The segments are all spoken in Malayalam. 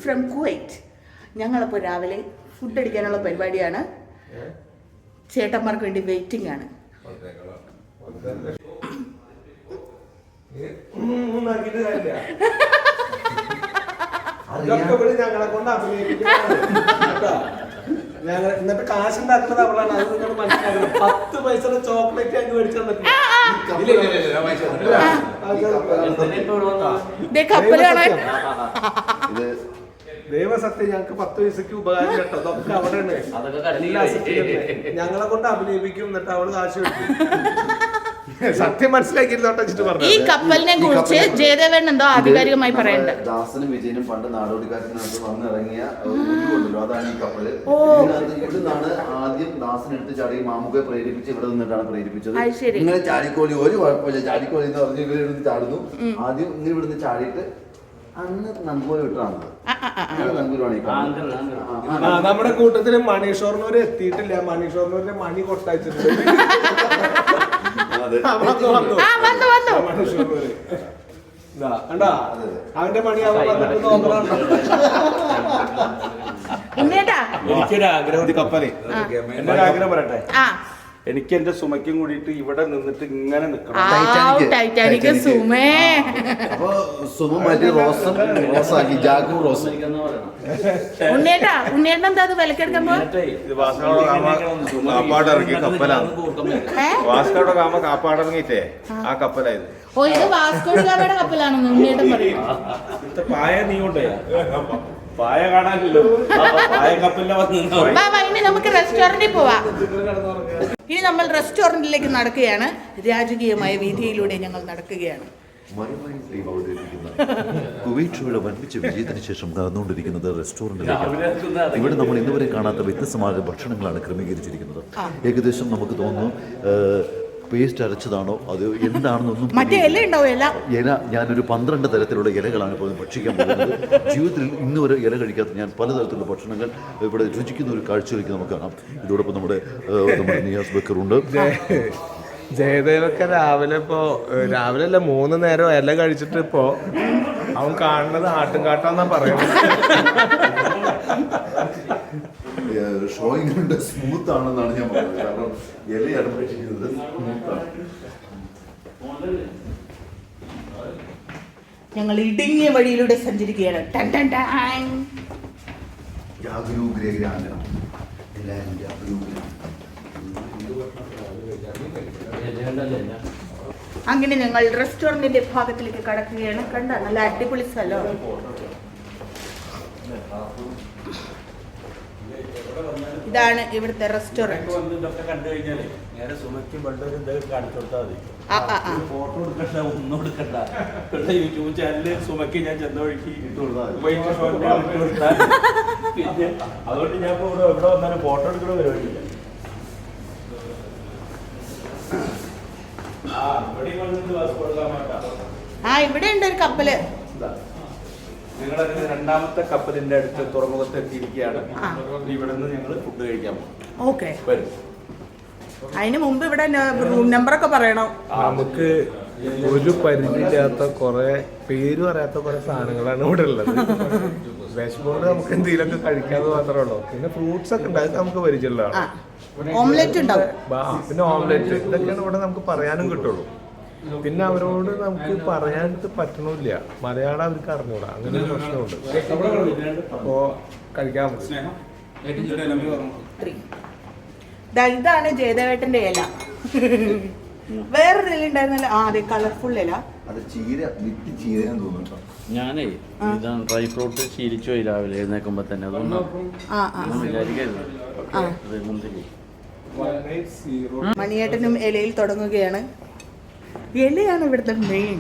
From Kuwait. ഞങ്ങളപ്പോൾ രാവിലെ ഫുഡ് അടിക്കാനുള്ള പരിപാടിയാണ്. ചേട്ടന്മാർക്ക് വേണ്ടി വെയിറ്റിംഗ് ആണ്. ഞങ്ങളെ കൊണ്ട് എന്നിട്ട് കാശുണ്ടാക്കുന്നത് അവളാണ്. അത് നിങ്ങൾ മനസ്സിലാക്കുന്നത്. 10 പൈസയുടെ ചോക്ലേറ്റ് ഞങ്ങൾക്ക് മേടിച്ചു ദൈവസത്യം ഞങ്ങൾക്ക് 10 പൈസക്ക് ഉപകാരം കേട്ടോ. അതൊക്കെ അവിടെയാണ്. ഞങ്ങളെ കൊണ്ട് അഭിനയിപ്പിക്കും. എന്നിട്ട് അവള് കാശ് മേടിക്കും. സത്യം മനസ്സിലാക്കിയിരുന്നോട്ടെ പറഞ്ഞു. ഈ കപ്പലിനെ കുറിച്ച് ജയദേവൻ എന്തോ ആധികാരികമായി പറയണ്ട. ദാസനും വിജയനും പണ്ട് നാടോടിക്കാരനകത്ത് വന്നിറങ്ങിയ ഉണ്ടല്ലോ, അതാണ് ഈ കപ്പല്. ഇവിടുന്നാണ് ആദ്യം ദാസൻ എടുത്ത് ചാടി മാമുകയെ പ്രേരിപ്പിച്ച് ഇവിടെ നിന്നിട്ടാണ് പ്രേരിപ്പിച്ചത്. ഇങ്ങനെ ചാടിക്കോളി ഒരു കുഴപ്പമില്ല, ചാടിക്കോളി എന്ന് പറഞ്ഞ് ഇവർ ഇവിടുന്ന് ചാടുന്നു. ആദ്യം ഇങ്ങനെ ഇവിടുന്ന് ചാടിയിട്ട് അന്ന് നങ്കൂര് വിട്ടാണ്. നമ്മുടെ കൂട്ടത്തില് മണീഷോറിനൂര് എത്തിയിട്ടില്ല. മണീഷോറിനൂരിന്റെ മണി കൊട്ടയച്ചിട്ടുണ്ട്. അവന്റെ മണി എനിക്കൊരു ആഗ്രഹം, ഒരു കപ്പലേ എന്റെ ഒരു ആഗ്രഹം പറയട്ടെ. എനിക്ക് എന്റെ സുമയ്ക്കും കൂടിയിട്ട് ഇവിടെ നിന്നിട്ട് ഇങ്ങനെ നിക്കണം. ടൈറ്റാനിക് സുമേ. അപ്പൊ സുമ മാറ്റി റോസും റോസാക്കി ജാക്കും റോസും. ഉണ്ണേട്ടാ എന്താ അത് വിലക്കെടുക്കാൻ കാപ്പാടിറങ്ങിയ കപ്പലാണ്. വാസ്കോയുടെ ഗാമ കാപ്പാടിറങ്ങിയിട്ടേ ആ കപ്പലായത്. ഓ, ഇത് വാസ്കോയുടെ ഗാമയുടെ കപ്പലാണെന്ന് ഉണ്ണേട്ടൻ പറയും. പായ നീ കൊണ്ടേ പായ കാണാനില്ലല്ലോ. പായ കപ്പലിനെ വന്ന് ഇനി നമുക്ക് റെസ്റ്റോറന്റിൽ പോവാം. ഇനി നമ്മൾ റെസ്റ്റോറന്റിലേക്ക് നടക്കുകയാണ്. രാജകീയമായ വീതിയിലൂടെ ഞങ്ങൾ നടക്കുകയാണ്. കുവൈറ്റ് ഷോയുടെ വൻപിച്ച വിജയത്തിന് ശേഷം നടന്നുകൊണ്ടിരിക്കുന്നത് റെസ്റ്റോറൻറ്റിലേക്കാണ്. ഇവിടെ നമ്മൾ ഇന്നുവരെ കാണാത്ത വ്യത്യസ്തമായ ഭക്ഷണങ്ങളാണ് ക്രമീകരിച്ചിരിക്കുന്നത്. ഏകദേശം നമുക്ക് തോന്നുന്നു പേസ്റ്റ് അരച്ചതാണോ അത് എന്താണെന്നൊന്നും. മറ്റേ ഇല ഉണ്ടാവും. ഇല ഞാനൊരു 12 തരത്തിലുള്ള ഇലകളാണ് ഇപ്പോൾ ഭക്ഷിക്കാൻ പോകുന്നത്. ജീവിതത്തിൽ ഇന്നുവരെ ഇല കഴിക്കാത്ത ഞാൻ പലതരത്തിലുള്ള ഭക്ഷണങ്ങൾ ഇവിടെ രുചിക്കുന്ന ഒരു കാഴ്ചയിലേക്ക് നമുക്ക് കാണാം. ഇതോടൊപ്പം നമ്മുടെ നിയാസ് ബക്കറുണ്ട്. ജയദേവൊക്കെ രാവിലെ അല്ല 3 നേരം ഇല കഴിച്ചിട്ട് ഇപ്പോ അവൻ കാണുന്നത് ആട്ടുംകാട്ടാന്നാ പറയുന്നത്. ഷോയിങ് സ്മൂത്ത് ആണെന്നാണ് ഞാൻ പറയുന്നത്. കാരണം ഇലയാണ് ഭക്ഷിക്കുന്നത്, സ്മൂത്താണ്. ഞങ്ങൾ ഇടുങ്ങിയ വഴിയിലൂടെ സഞ്ചരിക്കുകയാണ്. അങ്ങനെ ഞങ്ങൾ റെസ്റ്റോറന്റിന്റെ ഭാഗത്തിലേക്ക് കടക്കുകയാണ്. കണ്ട നല്ല അടിപൊളി സ്ഥലം. ഇതാണ് ഇവിടുത്തെ റെസ്റ്റോറന്റ്. കണ്ടു കഴിഞ്ഞാലേ നേരെ സുമയ്ക്ക് പണ്ടൊരു കാണിച്ചു കൊടുത്താൽ മതി. ഫോട്ടോ എടുക്കണ്ട, ഒന്നും എടുക്കണ്ട. യൂട്യൂബ് ചാനലിൽ സുമയ്ക്ക് ഞാൻ ചെന്ന വഴിക്ക് പിന്നെ അതുകൊണ്ട് ഞാൻ ഇപ്പൊ ഇവിടെ വന്നാലും ഫോട്ടോ എടുക്കണ പരിപാടിയില്ല. ഇവിടെ ഉണ്ട് ഒരു കപ്പല്. നിങ്ങളുടെ രണ്ടാമത്തെ കപ്പലിന്റെ അടുത്ത് തുറമുഖത്ത് എത്തിയിരിക്കുകയാണ്. ഇവിടെ നിന്ന് ഞങ്ങൾ ഫുഡ് കഴിക്കാൻ വരും. അതിന് മുമ്പ് ഇവിടെ റൂം നമ്പറൊക്കെ പറയണം. നമുക്ക് ഒരു പരിചയമില്ലാത്ത കുറെ പേര് പറയാത്ത കുറെ സാധനങ്ങളാണ് ഇവിടെ ഉള്ളത്. വിശപ്പോണ്ട് നമുക്ക് എന്തെങ്കിലുമൊക്കെ കഴിക്കാതെ മാത്രമേ ഉള്ളൂ. പിന്നെ ഫ്രൂട്ട്സ് ഒക്കെ ഉണ്ടാക്കി നമുക്ക് പരിചയമുള്ളതാണ്. ഓംലെറ്റ് ഉണ്ടാവും. പിന്നെ ഓംലെറ്റ്, ഇതൊക്കെയാണ് ഇവിടെ നമുക്ക് പറയാനും കിട്ടുള്ളൂ. പിന്നെ അവരോട് നമുക്ക് പറയാനായിട്ട് പറ്റണില്ല. മലയാളം അവർക്ക് അറിഞ്ഞൂടാ. അങ്ങനെ ഒരു പ്രശ്നമുണ്ട്. അപ്പോ കഴിക്കാം. ഇതാണ് ജയദേവേട്ടന്റെ ഇല. വേറൊരു ഇല ഉണ്ടായിരുന്നല്ലോ. അതെ, കളർഫുൾ ഇല. ഞാനേ ഇതാണ് ഡ്രൈ ഫ്രൂട്ട് ശീലിച്ചു പോയി രാവിലെ എഴുന്നേക്കുമ്പോ തന്നെ. അതൊന്നും വിചാരിക്കരുത്. മണിയേട്ടനും ഇലയിൽ തുടങ്ങുകയാണ്. ഇലയാണ് ഇവിടുത്തെ മെയിൻ.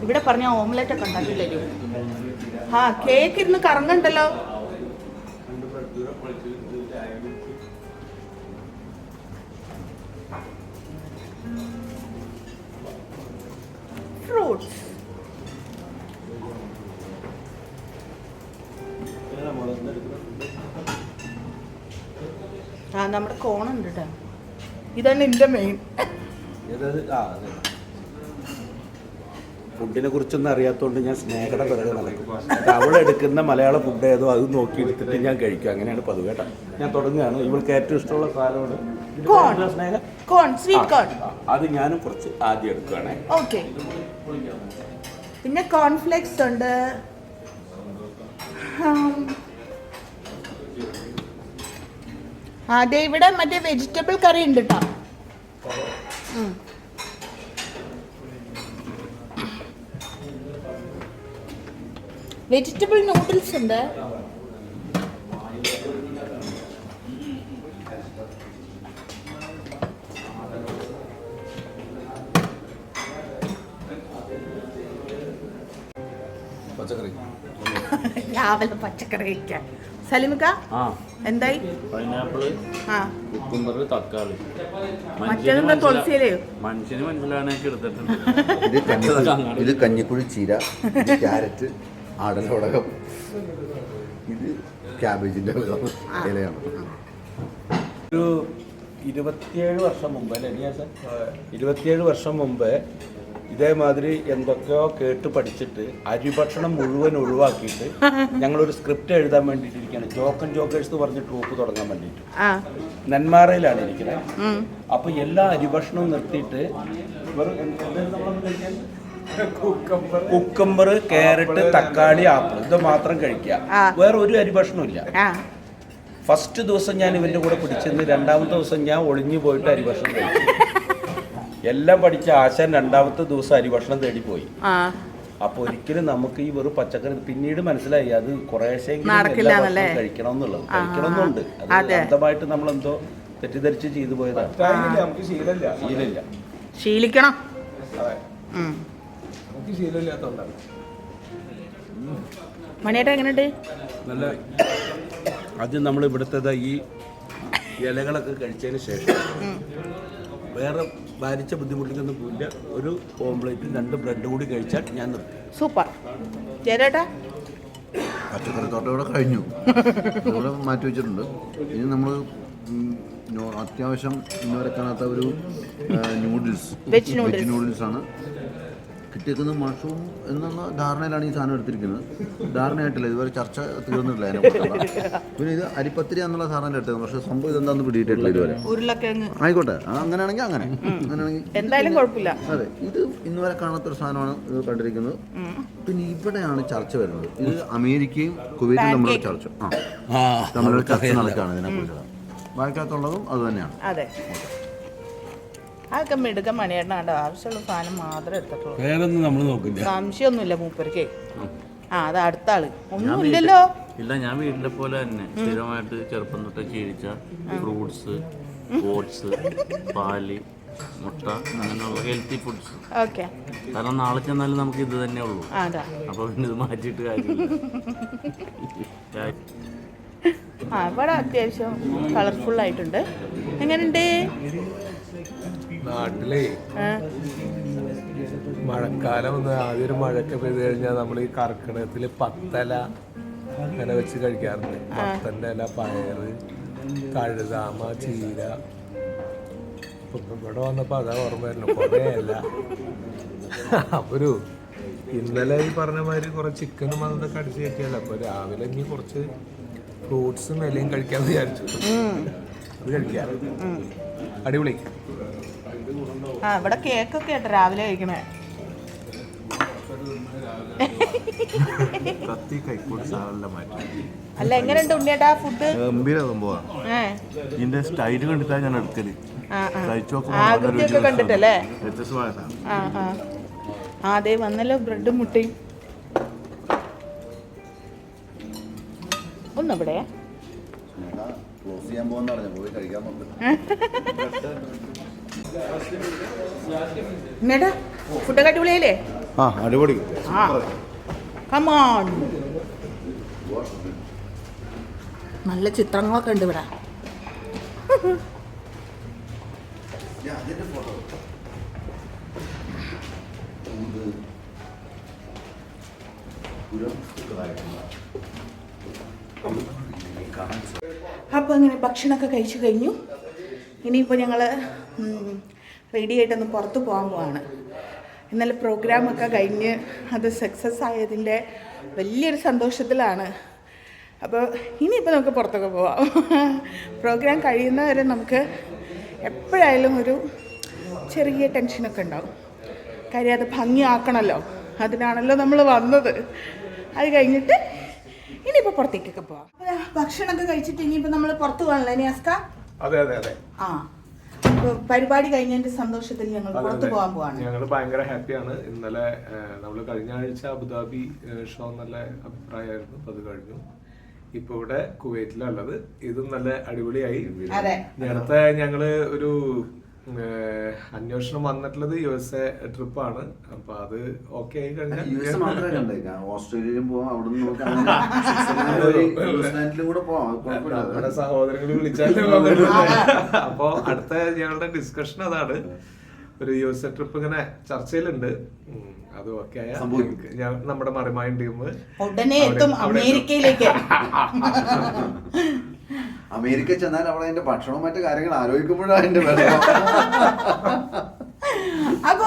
ഇവിടെ പറഞ്ഞ ഓംലെറ്റ് ഒക്കെ ഉണ്ടാക്കി തരൂ. കേക്ക് ഇരുന്ന് കറങ്ങണ്ടല്ലോ. ഫ്രൂട്ട്സ് നമ്മുടെ കോണുണ്ട് കേട്ടോ. ഇതാണ് എന്റെ മെയിൻ. ഫുഡിനെ കുറിച്ചൊന്നും അറിയാത്തതുകൊണ്ട് ഞാൻ സ്നേഹയുടെ പിറകെ നടക്കും. എന്നിട്ട് അവളെടുക്കുന്ന മലയാള ഫുഡ് ഏതോ അത് നോക്കി എടുത്തിട്ട് ഞാൻ കഴിക്കും. അങ്ങനെയാണ് പതിവ് കേട്ടോ. ഞാൻ തുടങ്ങുകയാണ്. ഇവൾക്ക് ഏറ്റവും ഇഷ്ടമുള്ള സാധനമാണ് സ്നേഹ കോൺ, സ്വീറ്റ് കോൺ. അത് ഞാനും കുറച്ച് ആദ്യം എടുക്കുകയാണേ. ഓക്കെ. പിന്നെ കോൺഫ്ലെക്സ് ഉണ്ട്. അതെ, ഇവിടെ മറ്റേ വെജിറ്റബിൾ കറി ഉണ്ട് കേട്ടോ. വെജിറ്റബിൾ നൂഡിൽസ് ഉണ്ട്. പച്ചക്കറി രാവിലെ പച്ചക്കറി കഴിക്കാൻ. സലിമിക്ക എന്തായി? പൈനാപ്പിള്, കുക്കുംബർ, തക്കാളി. മറ്റേതെന്താ തുളസിയിലയോ? മനുഷ്യന് മനസ്സിലാണൊക്കെ എടുത്തിട്ടുണ്ട്. ഇത് കഞ്ഞിക്കുഴി ചീര, ഇത് ക്യാരറ്റ്, ആടലോടകം, ഇത് ക്യാബേജിന്റെ ഇലയാണ്. ഒരു 27 വർഷം മുമ്പ് അല്ലേ 27 വർഷം മുമ്പ് ഇതേമാതിരി എന്തൊക്കെയോ കേട്ട് പഠിച്ചിട്ട് അരിഭക്ഷണം മുഴുവൻ ഒഴിവാക്കിയിട്ട് ഞങ്ങളൊരു സ്ക്രിപ്റ്റ് എഴുതാൻ വേണ്ടിയിട്ടിരിക്കുകയാണ്. ജോക്കൻ ജോക്കേഴ്സ് എന്ന് പറഞ്ഞ് ട്രൂപ്പ് തുടങ്ങാൻ വേണ്ടിയിട്ട് നെന്മാറയിലാണ് ഇരിക്കുന്നത്. അപ്പൊ എല്ലാ അരിഭക്ഷണവും നിർത്തിയിട്ട് കുക്കമ്പർ, ക്യാരറ്റ്, തക്കാളി, ആപ്പിൾ ഇത് മാത്രം കഴിക്കുക. വേറെ ഒരു അരിഭക്ഷണവും ഇല്ല. ഫസ്റ്റ് ദിവസം ഞാൻ ഇവന്റെ കൂടെ പിടിച്ചെന്ന്, രണ്ടാമത്തെ ദിവസം ഞാൻ ഒളിഞ്ഞു പോയിട്ട് അരിഭക്ഷണം കഴിച്ചു. എല്ലാം പഠിച്ച ആശാൻ രണ്ടാമത്തെ ദിവസം അരിഭക്ഷണം തേടിപ്പോയി. അപ്പൊ ഒരിക്കലും നമുക്ക് ഈ വെറും പച്ചക്കറി പിന്നീട് മനസ്സിലായി അത് കുറേശ്ശെങ്കിലും കഴിക്കണമെന്നുള്ളത്. കഴിക്കണമെന്നുണ്ട്. അത് അന്ധമായിട്ട് നമ്മളെന്തോ തെറ്റിദ്ധരിച്ച് ചെയ്തു പോയതാണ്. നമുക്ക് ശീലമില്ല. ശീലിക്കണം. നമുക്ക് ശീലമില്ലാത്തതുകൊണ്ടാണ്. മണിയേട്ടാ എങ്ങനെയുണ്ട്? നല്ല ആദ്യം നമ്മൾ ഇവിടുത്തെ ഈ ഇലകളൊക്കെ കഴിച്ചതിന് ശേഷം വേറെ ഭാരിച്ച ബുദ്ധിമുട്ടിക്കൊന്നും പോയില്ല. ഒരു ഓംപ്ലേറ്റും 2 ബ്രെഡ് കൂടി കഴിച്ചാൽ ഞാൻ നിർത്തി. സൂപ്പർ. ജയരേട്ടാ? പച്ചക്കറി തോട്ടം ഇവിടെ കഴിഞ്ഞു, ഇവിടെ മാറ്റി വെച്ചിട്ടുണ്ട്. ഇനി നമ്മൾ അത്യാവശ്യം ഇന്നുവരെ കാണാത്ത ഒരു നൂഡിൽസ്, വെജ് നൂഡിൽസാണ് കിട്ടിയേക്കുന്നത്. മഷ്റൂം എന്നുള്ള ധാരണയിലാണ് ഈ സാധനം എടുത്തിരിക്കുന്നത്. ധാരണയായിട്ടില്ല, ഇതുവരെ ചർച്ച തീർന്നിട്ടില്ല അതിനെക്കുറിച്ചുള്ള. പിന്നെ ഇത് അരിപ്പത്തിരി എന്നുള്ള സാധനം എടുത്തത്, പക്ഷേ സംഭവം ഇതെന്താന്ന് പിടിയിട്ടില്ല ഇതുവരെ. ആയിക്കോട്ടെ, അങ്ങനെയാണെങ്കിൽ അങ്ങനെയാണെങ്കിൽ എന്തായാലും കുഴപ്പമില്ല. അതെ, ഇത് ഇന്നുവരെ കാണാത്തൊരു സാധനമാണ് ഇത് കണ്ടിരിക്കുന്നത്. പിന്നെ ഇവിടെയാണ് ചർച്ച വരുന്നത്. ഇത് അമേരിക്കയും കുവൈറ്റും തമ്മിലുള്ള ചർച്ച തമ്മിലുള്ള ചർച്ച നടക്കുകയാണ് ഇതിനെക്കുറിച്ചുള്ള. വായിക്കാത്തുള്ളതും അത് തന്നെയാണ്. അതെ, അതൊക്കെ മിടുക്കം മണിയേട്ടനാണ്ട്. ആവശ്യമുള്ള സാധനം മാത്രമേ എടുത്തിട്ടുള്ളൂ. വേറൊന്നും നമ്മൾ നോക്കില്ല. സംശയമൊന്നുമില്ല മൂപ്പർക്ക്. അത് അടുത്ത ആള് ഒന്നുമില്ലല്ലോ. ഇല്ല, ഞാൻ വീട്ടിലെ പോലെ തന്നെ സ്ഥിരമായിട്ട് ചെറുപ്പം തൊട്ട് ശീലിച്ച ഫ്രൂട്ട്സ്, ഓട്സ്, പാല്, മുട്ട, അങ്ങനെയുള്ള ഹെൽത്തി ഫുഡ്സ്. ഓക്കെ. കാരണം നാളെ ചെന്നാലും നമുക്ക് ഇത് തന്നെ ഉള്ളൂ. അപ്പൊ പിന്നെ ഇത് മാറ്റിയിട്ട് കാര്യമില്ല. ഇവിടെ അത്യാവശ്യം കളർഫുൾ ആയിട്ടുണ്ട്. എങ്ങനെയുണ്ട്? നാട്ടിലേ മഴക്കാലം ഒന്ന് ആദ്യം ഒരു മഴയൊക്കെ പെയ്ത് കഴിഞ്ഞാൽ നമ്മൾ ഈ കർക്കിടകത്തിൽ പത്തല അങ്ങനെ വെച്ച് കഴിക്കാറുണ്ട്. പത്തൻ്റെ ഇല, പയറ്, കഴുതാമ, ചീര. ഇപ്പം ഇവിടെ വന്നപ്പോൾ അതാ ഓർമ്മ വരുന്നു, കുറേ ഇല. അപ്പോൾ ഇന്നലെ ഈ പറഞ്ഞ മാതിരി കുറേ ചിക്കനും അതൊക്കെ അടിച്ച് കയറ്റിയല്ല. അപ്പോൾ രാവിലെ ഇനി കുറച്ച് ഫ്രൂട്ട്സും ഇലയും കഴിക്കാമെന്ന് വിചാരിച്ചു. അത് കഴിക്കാം, അടിപൊളി. ഇവിടെ കേക്കൊക്കെ ആയിട്ട് രാവിലെ കഴിക്കണേ. അല്ല, എങ്ങനെയുണ്ട് ഉണ്ണിയേട്ടാ ഫുഡ്? ഗംഭീര സംഭവമാണ്. ഇതിന്റെ സ്റ്റൈല് കണ്ടിട്ടാണ് ഞാൻ എടുക്കല്. ആകൃതിയൊക്കെ കണ്ടിട്ടല്ലേ? അതെ, വന്നല്ലോ ബ്രെഡും മുട്ടയും. ഒന്നിവിടെ ക്ലോസ് ചെയ്യാൻ പോകാന്ന് പറഞ്ഞു, പോയി കഴിക്കാൻ പോകുന്നത്. ഉണ്ണിയേട്ടാ ഫുഡൊക്കെ അടിപൊളിയല്ലേ? അടിപൊളി. കമോൺ. നല്ല ചിത്രങ്ങളൊക്കെ ഉണ്ട് ഇവിടെ. അപ്പോൾ അങ്ങനെ ഭക്ഷണമൊക്കെ കഴിച്ചു കഴിഞ്ഞു. ഇനിയിപ്പോൾ ഞങ്ങൾ റെഡി ആയിട്ടൊന്ന് പുറത്ത് പോകാൻ പോവാണ്. ഇന്നലെ പ്രോഗ്രാമൊക്കെ കഴിഞ്ഞ് അത് സക്സസ് ആയതിൻ്റെ വലിയൊരു സന്തോഷത്തിലാണ്. അപ്പോൾ ഇനിയിപ്പോൾ നമുക്ക് പുറത്തൊക്കെ പോവാം. പ്രോഗ്രാം കഴിയുന്നവരെ നമുക്ക് എപ്പോഴായാലും ഒരു ചെറിയ ടെൻഷനൊക്കെ ഉണ്ടാവും. കാര്യം അത് ഭംഗിയാക്കണമല്ലോ, അതിനാണല്ലോ നമ്മൾ വന്നത്. അത് കഴിഞ്ഞിട്ട് ഇനിയിപ്പോൾ പുറത്തേക്കൊക്കെ പോവാം. ഭക്ഷണമൊക്കെ കഴിച്ചിട്ട് ഇനിയിപ്പോൾ നമ്മൾ പുറത്ത് പോകണല്ലോ നിയാസ്ക? അതെ അതെ അതെ. ആ, അപ്പോൾ പരിപാടി കഴിഞ്ഞതിൻ്റെ സന്തോഷത്തിൽ ഞങ്ങൾ പുറത്ത് പോകാൻ പോവാണ്. ഞങ്ങൾ ഭയങ്കര ഹാപ്പിയാണ്. ഇന്നലെ നമ്മൾ കഴിഞ്ഞ ആഴ്ച അബുദാബി ഷോ നല്ല അഭിപ്രായമായിരുന്നു. അപ്പോൾ അത് കഴിഞ്ഞു. ഇപ്പൊ ഇവിടെ കുവൈറ്റിലുള്ളത്. ഇതും നല്ല അടിപൊളിയായി. നേരത്തെ ഞങ്ങള് ഒരു അന്വേഷണം വന്നിട്ടുള്ളത് USA ട്രിപ്പാണ്. അപ്പൊ അത് ഓക്കെ ആയി കഴിഞ്ഞാൽ US മാത്രമേ കണ്ടേക്കാം, ഓസ്ട്രേലിയയിലും പോവാം, അവിടെ നിന്ന് കൂടെ പോവാം. നമ്മുടെ സഹോദരങ്ങൾ വിളിച്ചാലും അപ്പൊ അടുത്ത ഞങ്ങളുടെ ഡിസ്കഷൻ അതാണ്. ഒരു USA ട്രിപ്പ് ഇങ്ങനെ ചർച്ചയിലുണ്ട്. അത് ഓക്കെ ആയ നമ്മുടെ മറിമായൻ ടീം ഉടനെ എത്തും അമേരിക്കയിലേക്ക്. അമേരിക്ക ചെന്നാൽ അവിടെ അതിന്റെ ഭക്ഷണവും മറ്റു കാര്യങ്ങൾ ആലോചിക്കുമ്പോഴാണ് അതിന്റെ വില. അപ്പൊ